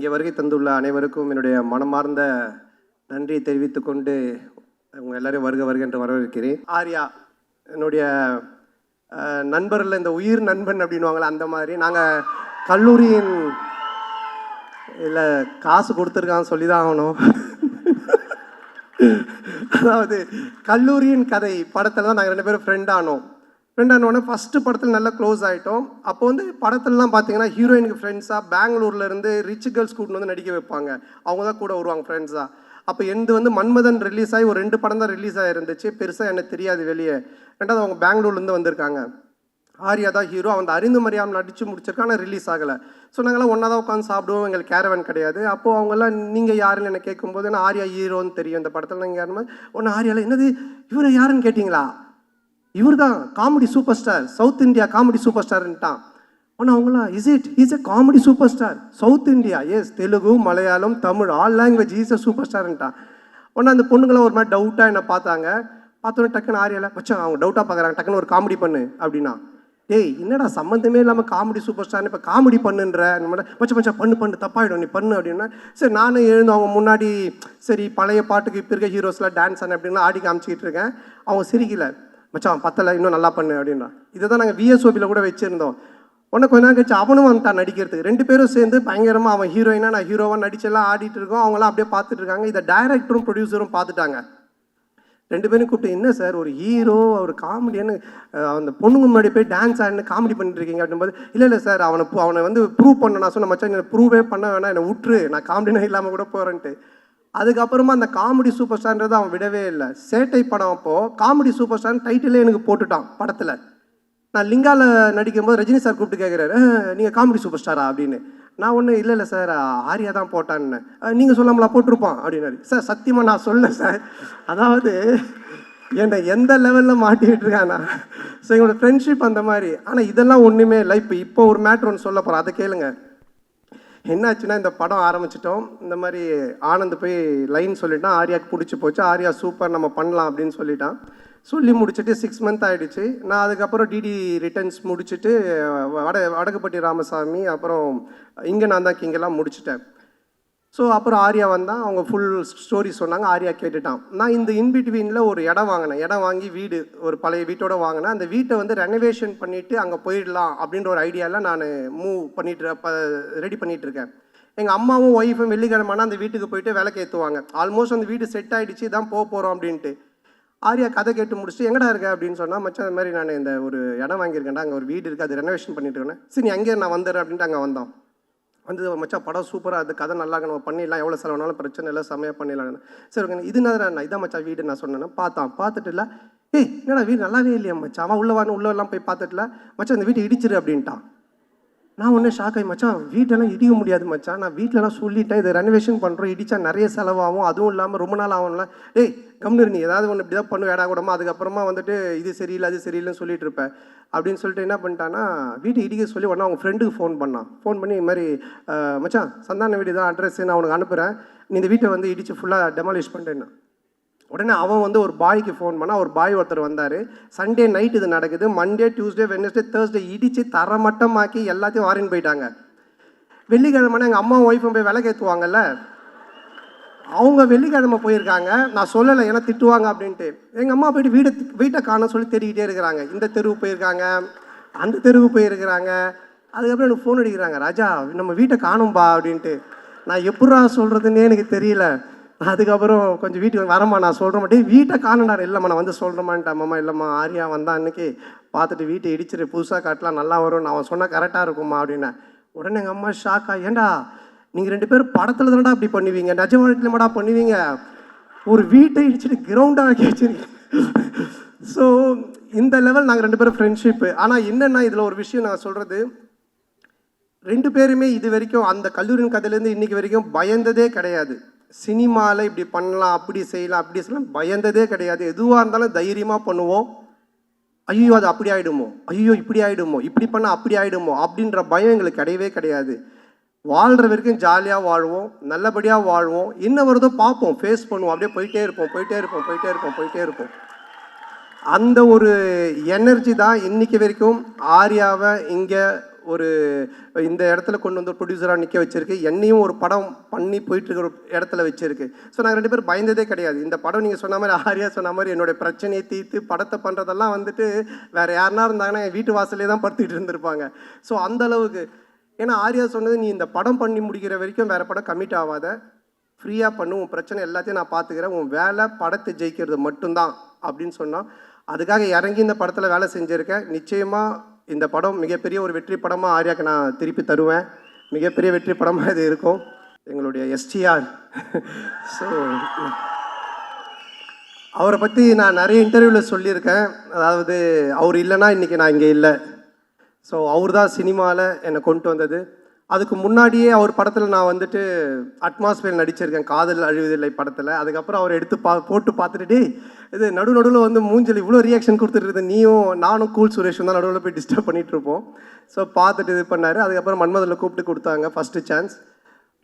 இங்கே வருகை தந்துள்ள அனைவருக்கும் என்னுடைய மனமார்ந்த நன்றியை தெரிவித்துக் கொண்டு அவங்க எல்லாரையும் வருக வருக என்று வரவேற்கிறேன். ஆர்யா என்னுடைய நண்பரில் இந்த உயிர் நண்பன் அப்படின்வாங்களே அந்த மாதிரி நாங்கள் கல்லூரியின் இல்லை காசு கொடுத்துருக்கான்னு சொல்லி தான் ஆகணும். அதாவது கல்லூரியின் கதை படத்தில் தான் நாங்கள் 2 பேரும் ஃப்ரெண்ட் ஆனோடனே ஃபஸ்ட்டு படத்தில் நல்லா க்ளோஸ் ஆகிட்டோம். அப்போ வந்து படத்துலலாம் பார்த்தீங்கன்னா ஹீரோயினுக்கு ஃப்ரெண்ட்ஸாக பெங்களூர்லேருந்து ரிச் கேர்ள்ஸ் கூட்டின்னு வந்து நடிக்க வைப்பாங்க. அவங்க தான் கூட வருவாங்க ஃப்ரெண்ட்ஸாக. அப்போ எந்த வந்து மன்மதன் ரிலீஸ் ஆகி ஒரு 2 படம் தான் ரிலீஸ் ஆகிருந்துச்சு. பெருசாக எனக்கு தெரியாது வெளியே. ரெண்டாவது அவங்க பெங்களூர்லேருந்து வந்திருக்காங்க. ஆர்யா தான் ஹீரோ. அவன் அறிந்து மரியாமல் நடித்து முடிச்சிருக்கான், ரிலீஸ் ஆகலை. ஸோ நாங்களாம் ஒன்றா தான் உட்காந்து சாப்பிடுவோம். எங்களுக்கு கேரவன் கிடையாது. அப்போது அவங்கெல்லாம் நீங்கள் யாருன்னு எனக்கு கேட்கும்போது நான் ஆர்யா ஹீரோன்னு தெரியும் இந்த படத்தில். நீங்கள் யாருமே ஒன்று ஆர்யாவில் என்னது இவரை யாருன்னு கேட்டிங்களா? இவர் தான் comedy super star, south India comedy super ஸ்டார்ன்ட்டான். ஆனால் அவங்களாம் is a comedy super star south India, yes Telugu Malayalam Tamil all language is a super ஸ்டார்ன்ட்டான். ஒன்று அந்த பொண்ணுங்களாம் ஒரு மாதிரி டவுட்டாக என்ன பார்த்தாங்க. பார்த்தோன்னே டக்குன்னு ஆர்யாவில் வச்சா அவங்க டவுட்டாக பார்க்குறாங்க. டக்குன்னு ஒரு காமெடி பண்ணு அப்படின்னா, டேய் என்னடா சம்மந்தமே இல்லாமல் காமெடி சூப்பர் ஸ்டார்னு இப்போ காமெடி பண்ணுன்ற மச்சா பண்ணு தப்பாயிடும் நீ பண்ணு அப்படின்னா, சரி நானும் எழுந்து அவங்க முன்னாடி சரி பழைய பாட்டுக்கு இப்போ இருக்க ஹீரோஸ்லாம் டான்ஸ் ஆன அப்படின்னா ஆடி காமிச்சிக்கிட்டு இருக்கேன். அவங்க சிரிக்கல, மச்சான் பத்தலை இன்னும் நல்லா பண்ணு அப்படின்னா. இதை தான் நாங்கள் விஎஸ்ஓபியில் கூட வச்சுருந்தோம். உடனே கொஞ்ச நேரம் கழிச்சு அவனும் வந்துட்டான் நடிக்கிறதுக்கு. 2 பேரும் சேர்ந்து பயங்கரமாக அவன் ஹீரோயினாக நான் ஹீரோவாக நடிச்செல்லாம் ஆடிட்டு இருக்கோம். அவங்களாம் அப்படியே பார்த்துட்டு இருக்காங்க. இதை டைரக்டரும் ப்ரொடியூசரும் பார்த்துட்டாங்க. 2 பேரும் கூப்பிட்டு என்ன சார் ஒரு ஹீரோ ஒரு காமெடியானு அந்த பொண்ணுங்க முன்னாடி போய் டான்ஸ் ஆடினு காமெடி பண்ணிட்டு இருக்கீங்க அப்படின்போது, இல்லை சார் அவனை வந்து ப்ரூவ் பண்ண நான் சொன்ன மச்சான் என்னை ப்ரூவே பண்ண வேணாம், என்னை விட்டுரு, நான் காமெடினா இல்லாமல் கூட போகிறேன்ட்டு. அதுக்கப்புறமா அந்த காமெடி சூப்பர் ஸ்டார்ன்றது அவன் விடவே இல்லை. சேட்டை படம் அப்போது காமெடி சூப்பர் ஸ்டார்னு டைட்டிலே எனக்கு போட்டுட்டான் படத்தில். நான் லிங்காவில் நடிக்கும்போது ரஜினி சார் கூப்பிட்டு கேட்குறாரு, நீங்கள் காமெடி சூப்பர் ஸ்டாரா அப்படின்னு. நான் ஒன்றும் இல்லை சார் ஆர்யா தான் போட்டான்னு. நீங்கள் சொல்லாமலா போட்டிருப்பான் அப்படின்னாரு. சார் சத்தியமாக நான் சொல்ல சார், அதாவது என்னை எந்த லெவலில் மாட்டிக்கிட்டு இருக்கானா. ஸோ எங்களோட ஃப்ரெண்ட்ஷிப் அந்த மாதிரி. ஆனால் இதெல்லாம் ஒன்றுமே இல்லை. இப்போ ஒரு மேட்ரு ஒன்று சொல்ல போகிறோம், அதை கேளுங்க. என்னாச்சுன்னா இந்த படம் ஆரம்பிச்சிட்டோம். இந்த மாதிரி ஆனந்த் போய் லைன் சொல்லிட்டான், ஆர்யாவுக்கு பிடிச்சி போச்சு, ஆர்யா சூப்பர் நம்ம பண்ணலாம் அப்படின்னு சொல்லிட்டான். சொல்லி முடிச்சுட்டு 6 மந்த் ஆகிடுச்சு. நான் அதுக்கப்புறம் டிடி ரிட்டர்ன்ஸ் முடிச்சுட்டு வடகுப்பட்டி ராமசாமி அப்புறம் இங்கே நான் தான் கிங்கெல்லாம் முடிச்சுட்டேன். ஸோ அப்புறம் ஆர்யா வந்தான். அவங்க ஃபுல் ஸ்டோரி சொன்னாங்க. ஆர்யா கேட்டுட்டான். நான் இந்த இன்பிட்வீனில் ஒரு இடம் வாங்கினேன். இடம் வாங்கி வீடு ஒரு பழைய வீட்டோட வாங்கினேன். அந்த வீட்டை வந்து ரெனோவேஷன் பண்ணிவிட்டு அங்கே போயிடலாம் அப்படின்ற ஒரு ஐடியாவில் நான் ரெடி பண்ணிகிட்ருக்கேன். எங்கள் அம்மாவும் ஒய்ஃபும் வெள்ளிக்கிழமைனா அந்த வீட்டுக்கு போயிட்டு விளக்கு ஏற்றுவாங்க. ஆல்மோஸ்ட் அந்த வீடு செட் ஆகிடுச்சு, தான் போகிறோம் அப்படின்ட்டு. ஆர்யா கதை கேட்டு முடிச்சுட்டு எங்கடா இருக்க அப்படின்னு சொன்னால், மச்சான் அந்த மாதிரி நான் இந்த ஒரு இடம் வாங்கியிருக்கேன்டா, அங்கே ஒரு வீடு இருக்குது, அது ரெனோவேஷன் பண்ணிட்டு இருக்கேன். சரி நீ அங்கேயே நான் வந்துடுறேன் அப்படின்ட்டு அங்கே வந்தோம். வந்து மச்சான் படம் சூப்பராக, அது கதை நல்லா நம்ம பண்ணிடலாம், எவ்வளோ செலவுனாலும் பிரச்சனை இல்லை, செம்மையாக பண்ணிடலாம். சரி ஓகே இது என்ன இதான் மச்சான் வீடு நான் சொன்னேன்னா பார்த்துட்டு இல்லை, ஏய் என்னடா வீடு நல்லாவே இல்லையா மச்சான், அவன் உள்ளெல்லாம் போய் பார்த்துட்டுல மச்சான் இந்த வீட்டை இடிச்சிரு அப்படின்ட்டான். நான் ஒன்றே ஷாக் ஆகி, மச்சான் வீட்டெல்லாம் இடிக்க முடியாது மச்சான், நான் வீட்டிலலாம் சொல்லிட்டேன் இதை ரெனோவேஷன் பண்ணுறோம், இடித்தா நிறைய செலவாகும், அதுவும் இல்லாமல் ரொம்ப நாள் ஆகும்ல. ஏய் கம்னு நீ ஏதாவது ஒன்று இப்படி தான் பண்ணு வேடா கூடமா, அதுக்கப்புறமா வந்துட்டு இது சரியில்லை அது சரியில்லைன்னு சொல்லிட்டு இருப்பேன் அப்படின்னு சொல்லிட்டு என்ன பண்ணிட்டான்னா வீட்டை இடிக்க சொல்லி உடனே அவங்க ஃப்ரெண்டுக்கு ஃபோன் பண்ணி இது மாதிரி மச்சான் சந்தான வீடு தான் அட்ரஸ் நான் அவனுக்கு அனுப்புகிறேன், நீ இந்த வீட்டை வந்து இடித்து ஃபுல்லாக டெமாலிஷ் பண்ணிட்டேன்னா. உடனே அவன் வந்து ஒரு பாய்க்கு ஃபோன் பண்ணால், ஒரு பாய் ஒருத்தர் வந்தார். சண்டே நைட் இது நடக்குது. மண்டே டியூஸ்டே வெட்னஸ்டே தேர்ஸ்டே இடித்து தரமட்டமாக்கி எல்லாத்தையும் வாரின்னு போயிட்டாங்க. வெள்ளிக்கிழமை எங்கள் அம்மா ஒய்ஃபும் போய் விளக்கு ஏற்றுவாங்கல்ல, அவங்க வெள்ளிக்கிழமை போயிருக்காங்க. நான் சொல்லலை ஏன்னா திட்டுவாங்க அப்படின்ட்டு. எங்கள் அம்மா போயிட்டு வீட்டை காணோன்னு சொல்லி தேடிக்கிட்டே இருக்கிறாங்க. இந்த தெருவு போயிருக்காங்க, அந்த தெருவு போயிருக்கிறாங்க. அதுக்கப்புறம் எனக்கு ஃபோன் அடிக்கிறாங்க, ராஜா நம்ம வீட்டை காணும்பா அப்படின்ட்டு. நான் எப்படா சொல்கிறதுன்னே எனக்கு தெரியல. அதுக்கப்புறம் கொஞ்சம் வீட்டுக்கு வரமா நான் சொல்கிற மாட்டேன், வீட்டை காணண்டா. இல்லைம்மா நான் வந்து சொல்கிறேம்மான்ட்டு. அம்மா இல்லைம்மா ஆர்யா வந்தான் அன்றைக்கி பார்த்துட்டு வீட்டை இடிச்சிட்டு புதுசாக காட்டலாம் நல்லா வரும், நான் அவன் சொன்னால் கரெக்டாக இருக்கும்மா அப்படின்னேன். உடனே எங்கள் அம்மா ஷாக்கா, ஏண்டா நீங்கள் 2 பேரும் படத்தில் தானடா அப்படி பண்ணுவீங்க, நிஜ வாழ்க்கையில் மாடா பண்ணுவீங்க, ஒரு வீட்டை இடிச்சிட்டு கிரவுண்டாக ஆக்கி வச்சிருக்கீங்க. ஸோ இந்த லெவல் நாங்கள் 2 பேரும் ஃப்ரெண்ட்ஷிப்பு. ஆனால் என்னென்னா இதில் ஒரு விஷயம் நான் சொல்கிறது, 2 பேருமே இது வரைக்கும் அந்த கல்லூரியின் கதையிலேருந்து இன்றைக்கி வரைக்கும் பயந்ததே கிடையாது. சினிமாவில் இப்படி பண்ணலாம் அப்படி செய்யலாம் பயந்ததே கிடையாது. எதுவாக இருந்தாலும் தைரியமாக பண்ணுவோம். ஐயோ அது அப்படி ஆகிடுமோ, ஐயோ இப்படி ஆகிடுமோ, இப்படி பண்ணால் அப்படி ஆகிடுமோ அப்படின்ற பயம் எங்களுக்கு கிடையவே கிடையாது. வாழ்கிற வரைக்கும் ஜாலியாக வாழ்வோம், நல்லபடியாக வாழ்வோம், என்ன வருதோ பார்ப்போம், ஃபேஸ் பண்ணுவோம், அப்படியே போயிட்டே இருப்போம். அந்த ஒரு எனர்ஜி தான் இன்றைக்கி வரைக்கும் ஆர்யாவை இங்கே ஒரு இந்த இடத்துல கொண்டு வந்து ப்ரொடியூசராக நிற்க வச்சிருக்கு, என்னையும் ஒரு படம் பண்ணி போயிட்டுருக்க ஒரு இடத்துல வச்சிருக்கு. ஸோ நாங்கள் 2 பேரும் பயந்ததே கிடையாது. இந்த படம் நீங்கள் சொன்ன மாதிரி ஆர்யா சொன்ன மாதிரி என்னுடைய பிரச்சனையை தீர்த்து படத்தை பண்ணுறதெல்லாம் வந்துட்டு வேறு யாருனா இருந்தாங்கன்னா என் வீட்டு வாசலே தான் படுத்துக்கிட்டு இருந்திருப்பாங்க. ஸோ அந்த அளவுக்கு ஏன்னா ஆர்யா சொன்னது, நீ இந்த படம் பண்ணி முடிக்கிற வரைக்கும் வேறு படம் கமிட் ஆகாத, ஃப்ரீயாக பண்ணு, உன் பிரச்சனை எல்லாத்தையும் நான் பார்த்துக்கிறேன், உன் வேலை படத்தை ஜெயிக்கிறது மட்டும்தான் அப்படின்னு சொன்னால் அதுக்காக இறங்கி இந்த படத்தில் வேலை செஞ்சுருக்கேன். நிச்சயமாக இந்த படம் மிகப்பெரிய ஒரு வெற்றி படமாக ஆர்யாவுக்கு நான் திருப்பி தருவேன். மிகப்பெரிய வெற்றி படமாக இது இருக்கும். எங்களுடைய எஸ்டிஆர் ஸோ அவரை பற்றி நான் நிறைய இன்டர்வியூவில் சொல்லியிருக்கேன். அதாவது அவர் இல்லைன்னா இன்றைக்கி நான் இங்கே இல்லை. ஸோ அவர் தான் சினிமாவில் என்னை கொண்டு வந்தது. அதுக்கு முன்னாடியே அவர் படத்தில் நான் வந்துட்டு அட்மாஸ்பியர் நடிச்சிருக்கேன், காதல் அழிவதில்லை படத்தில். அதுக்கப்புறம் அவர் எடுத்து போட்டு பார்த்துட்டு, இது நடுவில் வந்து மூஞ்சல் இவ்வளோ ரியாக்ஷன் கொடுத்துட்டு நீயும் நானும் கூல் சுரேஷும் தான் நடுவில் போய் டிஸ்டர்ப் பண்ணிகிட்டு இருப்போம். ஸோ பார்த்துட்டு இது பண்ணார். அதுக்கப்புறம் மன்மதனில் கூப்பிட்டு கொடுத்தாங்க ஃபஸ்ட்டு சான்ஸ்.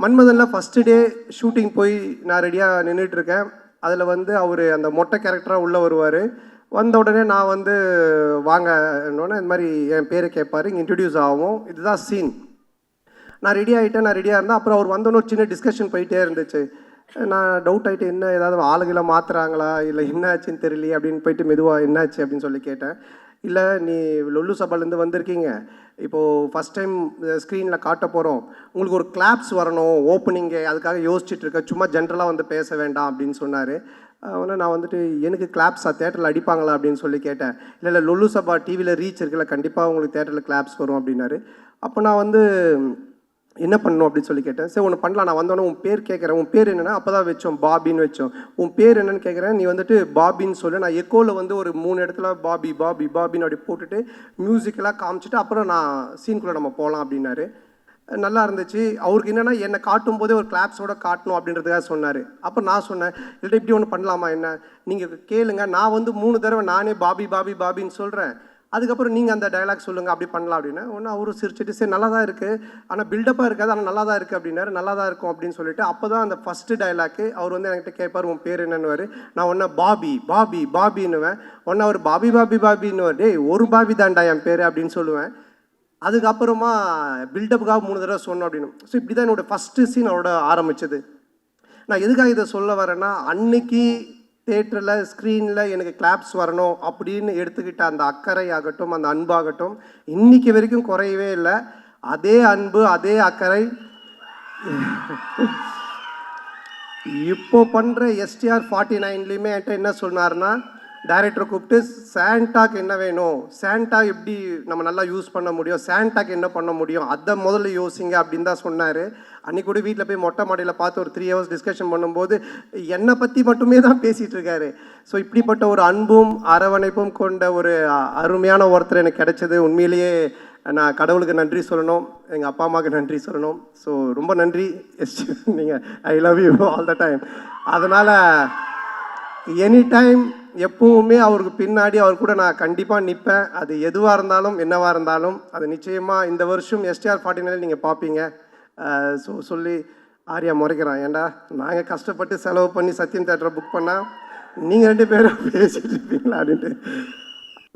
மன்மதனில் ஃபஸ்ட்டு டே ஷூட்டிங் போய் நான் ரெடியாக நின்றுட்டுருக்கேன். அதில் வந்து அவர் அந்த மொட்டை கேரக்டராக உள்ளே வருவார். வந்த உடனே நான் வந்து வாங்கன்னொன்னே இந்த மாதிரி என் பேரை கேட்பார், இங்கே இன்ட்ரடியூஸ் ஆகும், இதுதான் சீன். நான் ரெடி ஆகிட்டேன், நான் ரெடியாக இருந்தேன். அப்புறம் அவர் வந்தோன்னு ஒரு சின்ன டிஸ்கஷன் போயிட்டே இருந்துச்சு. நான் டவுட் ஆகிட்டு, என்ன ஏதாவது ஆளுகளை மாற்றுறாங்களா இல்லை என்ன ஆச்சுன்னு தெரியலையே அப்படின்னு போயிட்டு மெதுவாக என்னாச்சு அப்படின்னு சொல்லி கேட்டேன். இல்லை, நீ லொல்லு சபாலேருந்து வந்திருக்கீங்க, இப்போது ஃபஸ்ட் டைம் ஸ்க்ரீனில் காட்ட போகிறோம், உங்களுக்கு ஒரு கிளாப்ஸ் வரணும் ஓப்பனிங்கே, அதுக்காக யோசிச்சுட்டு இருக்கேன், சும்மா ஜென்ரலாக வந்து பேச வேண்டாம் அப்படின்னு சொன்னார். ஆனால் நான் வந்துட்டு எனக்கு கிளாப்ஸா தேட்டரில் அடிப்பாங்களா அப்படின்னு சொல்லி கேட்டேன். இல்லை லொல்லு சபா டிவியில் ரீச் இருக்குல்ல, கண்டிப்பாக உங்களுக்கு தேட்டரில் கிளாப்ஸ் வரும் அப்படின்னாரு. அப்போ நான் வந்து என்ன பண்ணணும் அப்படின்னு சொல்லி கேட்டேன். சரி ஒன்று பண்ணலாம், நான் வந்தோடனே உன் பேர் கேட்குறேன், உன் பேர் என்னென்னா அப்போ தான் வச்சோம் பாபின்னு வச்சோம். உன் பேர் என்னென்னு கேட்குறேன், நீ வந்துட்டு பாபின்னு சொல்லு. நான் எக்கோவில் வந்து ஒரு 3 இடத்துல பாபி பாபி பாபின்னு அப்படி போட்டுட்டு மியூசிக்கெல்லாம் காமிச்சிட்டு அப்புறம் நான் சீனுக்குள்ளே நம்ம போகலாம் அப்படின்னாரு. நல்லா இருந்துச்சு. அவருக்கு என்னென்னா என்னை காட்டும் போதே ஒரு கிளாப்ஸோட காட்டணும் அப்படின்றதுக்காக சொன்னார். அப்போ நான் சொன்னேன், இல்லை இப்படி ஒன்று பண்ணலாமா, என்ன நீங்கள் கேளுங்க, நான் வந்து 3 தடவை நானே பாபி பாபி பாபின்னு சொல்கிறேன், அதுக்கப்புறம் நீங்கள் அந்த டைலாக் சொல்லுங்கள், அப்படி பண்ணலாம் அப்படின்னா. ஒன்று அவரும் சிரிச்சிட்டு, சரி நல்லா தான் இருக்குது, ஆனால் பில்டப்பாக இருக்காது, ஆனால் நல்லா தான் இருக்குது அப்படின்னாரு. நல்லா தான் இருக்கும் அப்படின்னு சொல்லிட்டு அப்போ தான் அந்த ஃபஸ்ட்டு டைலாக்கு அவர் வந்து என்கிட்ட கேட்பார், உன் பேர் என்னன்னுவார். நான் ஒன்று பாபி பாபி பாபின்னுவேன். ஒன்று அவர் பாபி பாபி பாபின்னுவார், டேய் ஒரு பாபி தான்டா என் பேர் அப்படின்னு சொல்லுவேன். அதுக்கப்புறமா பில்டப்புக்காக 3 தடவை சொன்னோம் அப்படின்னு. ஸோ இப்படி தான் என்னோடய ஃபஸ்ட்டு சீன் அவரோட ஆரம்பித்தது. நான் எதுக்காக இதை சொல்ல வரேன்னா, அன்னைக்கு தேட்டரில் ஸ்க்ரீனில் எனக்கு கிளாப்ஸ் வரணும் அப்படின்னு எடுத்துக்கிட்ட அந்த அக்கறை ஆகட்டும், அந்த அன்பாகட்டும் இன்னைக்கு வரைக்கும் குறையவே இல்லை. அதே அன்பு அதே அக்கறை இப்போ பண்ணுற எஸ்டிஆர் 49லேயுமே என்கிட்ட என்ன சொன்னார்னா, டைரக்டரை கூப்பிட்டு சாண்டாக்கு என்ன வேணும், சாண்டா எப்படி நம்ம நல்லா யூஸ் பண்ண முடியும், சாண்டாக்கு என்ன பண்ண முடியும், அதை முதல்ல யோசிங்க அப்படின்னு தான் சொன்னார். அன்றைக்கி கூட வீட்டில் போய் மொட்டை மாடியில் பார்த்து ஒரு 3 ஹவர்ஸ் டிஸ்கஷன் பண்ணும்போது என்னை பற்றி மட்டுமே தான் பேசிகிட்டு இருக்காரு. ஸோ இப்படிப்பட்ட ஒரு அன்பும் அரவணைப்பும் கொண்ட ஒரு அருமையான ஒருத்தர் எனக்கு கிடைச்சது. உண்மையிலேயே நான் கடவுளுக்கு நன்றி சொல்லணும், எங்கள் அப்பா அம்மாவுக்கு நன்றி சொல்லணும். ஸோ ரொம்ப நன்றி நீங்கள், I love you all the time. அதனால் எனி டைம் எப்பவுமே அவருக்கு பின்னாடி அவர் கூட நான் கண்டிப்பாக நிற்பேன். அது எதுவாக இருந்தாலும் என்னவாக இருந்தாலும் அது நிச்சயமாக இந்த வருஷம் எஸ்டிஆர் 49 நீங்கள் பார்ப்பீங்க. ஸோ சொல்லி ஆர்யா முறைக்கிறான், ஏண்டா நாங்கள் கஷ்டப்பட்டு செலவு பண்ணி சத்யம் தேட்டரை புக் பண்ணால் நீங்கள் 2 பேரும் பேசிட்டு இருப்பீங்களா அப்படின்ட்டு.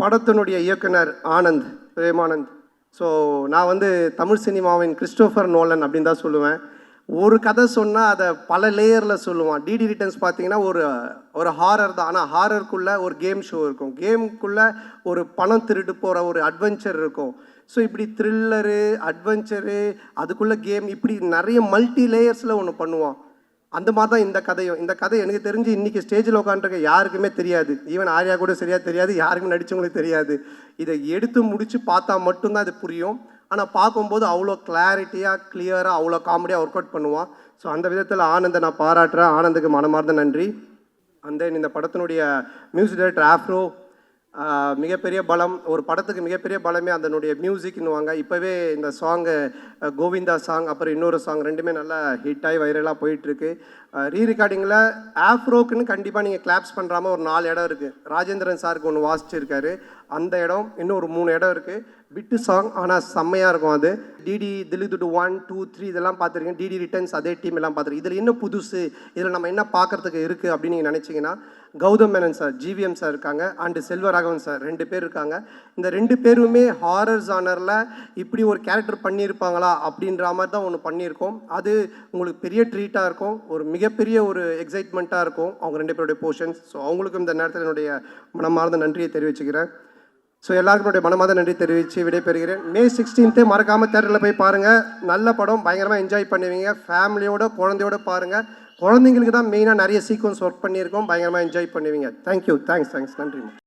படத்தினுடைய இயக்குனர் ஆனந்த், பிரேமானந்த். ஸோ நான் வந்து தமிழ் சினிமாவின் கிறிஸ்டோஃபர் நோலன் அப்படின்னு தான் சொல்லுவேன். ஒரு கதை சொன்னால் அதை பல லேயரில் சொல்லுவான். டிடி ரிட்டர்ன்ஸ் பார்த்தீங்கன்னா ஒரு ஹாரர் தான், ஆனால் ஹாரருக்குள்ளே ஒரு கேம் ஷோ இருக்கும், கேமுக்குள்ளே ஒரு பணம் திருட்டு போகிற ஒரு அட்வென்ச்சர் இருக்கும். ஸோ இப்படி த்ரில்லரு அட்வென்ச்சரு அதுக்குள்ளே கேம், இப்படி நிறைய மல்டி லேயர்ஸில் ஒன்று பண்ணுவான். அந்த மாதிரி தான் இந்த கதையும். இந்த கதை எனக்கு தெரிஞ்சு இன்றைக்கி ஸ்டேஜில் உட்காந்துருக்க யாருக்குமே தெரியாது. ஈவன் ஆர்யா கூட சரியாக தெரியாது, யாருக்குமே நடித்தவங்களுக்கு தெரியாது. இதை எடுத்து முடித்து பார்த்தா மட்டும்தான் இது புரியும். ஆனால் பார்க்கும்போது அவ்வளோ கிளாரிட்டியாக கிளியராக அவ்வளோ காமெடியாக ஒர்க் அவுட் பண்ணுவான். ஸோ அந்த விதத்தில் ஆனந்தை நான் பாராட்டுறேன். ஆனந்துக்கு மனமார்ந்த நன்றி. அண்ட் தென் இந்த படத்தினுடைய மியூசிக் டைரக்டர் ஆஃப்ரோ, மிகப்பெரிய பலம். ஒரு படத்துக்கு மிகப்பெரிய பலமே அதனுடைய மியூசிக்னுவாங்க. இப்போவே இந்த சாங்கு கோவிந்தா சாங், அப்புறம் இன்னொரு சாங் 2மே நல்லா ஹிட்டாகி வைரலாக போயிட்டுருக்கு. ரீ ரெக்கார்டிங்கில் ஆஃப்ரோக்குன்னு கண்டிப்பாக நீங்கள் கிளாப்ஸ் பண்ணுறாமல் ஒரு 4 இடம் இருக்குது. ராஜேந்திரன் சாருக்கு ஒன்று வாசிச்சிருக்காரு, அந்த இடம், இன்னும் ஒரு 3 இடம் இருக்குது. பிட்டு சாங், ஆனால் செம்மையாக இருக்கும். அது டிடி தில்லுதுட்டு 1, 2, 3 இதெல்லாம் பார்த்துருக்கேன். டிடி ரிட்டர்ன்ஸ் அதே டீம் எல்லாம் பார்த்துருக்கேன். இதில் என்ன புதுசு, இதில் நம்ம என்ன பார்க்குறதுக்கு இருக்குது அப்படின்னு நீங்கள் நினச்சிங்கன்னா, Gautham Menon sir, GVM sir இருக்காங்க, அண்டு செல்வராகவன் சார் 2 பேர் இருக்காங்க. இந்த 2 பேருமே ஹாரர் ஜானரில் இப்படி ஒரு கேரக்டர் பண்ணியிருப்பாங்களா அப்படின்ற மாதிரி தான் ஒன்று பண்ணியிருக்கோம். அது உங்களுக்கு பெரிய ட்ரீட்டாக இருக்கும், ஒரு மிகப்பெரிய ஒரு எக்ஸைட்மெண்ட்டாக இருக்கும் அவங்க 2 பேருடைய போர்ஷன்ஸ். ஸோ அவங்களுக்கும் இந்த நேரத்தில் என்னுடைய மனமார்ந்த நன்றியை தெரிவிச்சுக்கிறேன். ஸோ எல்லாருக்கும் என்னுடைய மனமார்ந்த நன்றி தெரிவித்து விடைபெறுகிறேன். May 16 மறக்காமல் தேட்டரில் போய் பாருங்கள். நல்ல படம், பயங்கரமாக என்ஜாய் பண்ணுவீங்க. ஃபேமிலியோட குழந்தையோட பாருங்கள். குழந்தைங்களுக்கு தான் மெயினாக நிறைய சீக்வன்ஸ் ஒர்க் பண்ணியிருக்கோம். பயங்கரமாக என்ஜாய் பண்ணுவீங்க. தேங்க்யூ, தேங்க்ஸ், நன்றிம்மா.